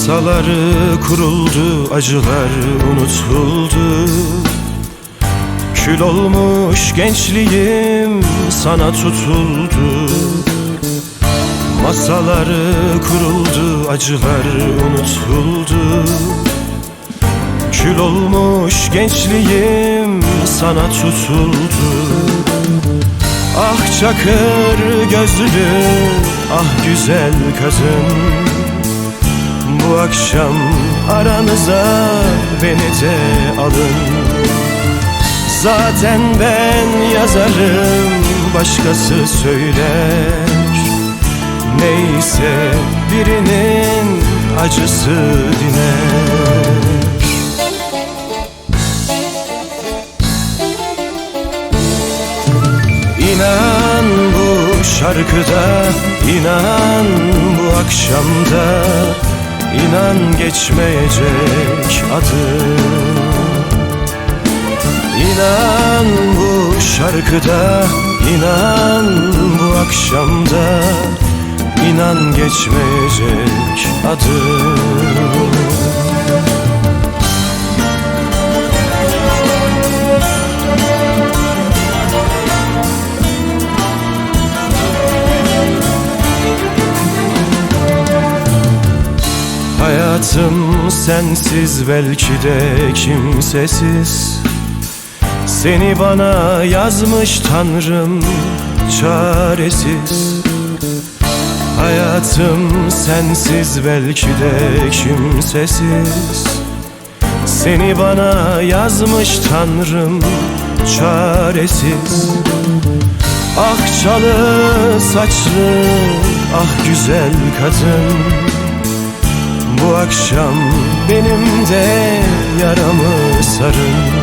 Masaları kuruldu, acılar unutuldu. Kül olmuş gençliğim sana tutuldu. Masaları kuruldu, acılar unutuldu. Kül olmuş gençliğim sana tutuldu. Ah çakır gözlü, ah güzel kadın, bu akşam aranıza beni de alın. Zaten ben yazarım, başkası söyler. Neyse birinin acısı diner. İnan bu şarkıda, inan bu akşamda, İnan geçmeyecek adım. İnan bu şarkıda, inan bu akşamda, İnan geçmeyecek adım. Hayatım sensiz belki de kimsesiz. Seni bana yazmış Tanrım çaresiz. Hayatım sensiz belki de kimsesiz. Seni bana yazmış Tanrım çaresiz. Ah çalı saçlı, ah güzel kadın, bu akşam benim de yaramı sarın.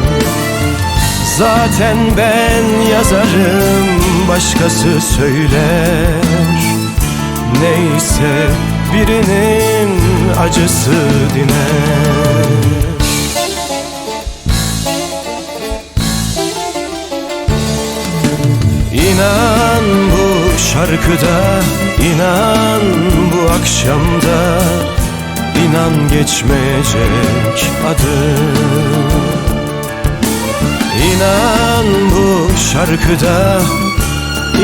Zaten ben yazarım, başkası söyler. Neyse birinin acısı diner. İnan bu şarkıda, inan bu akşamda, İnan geçmeyecek adım. İnan bu şarkıda,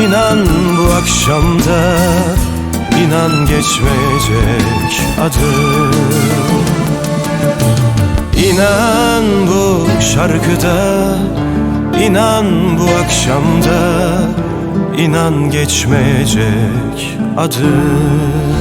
inan bu akşamda, İnan geçmeyecek adım. İnan bu şarkıda, inan bu akşamda, İnan geçmeyecek adım.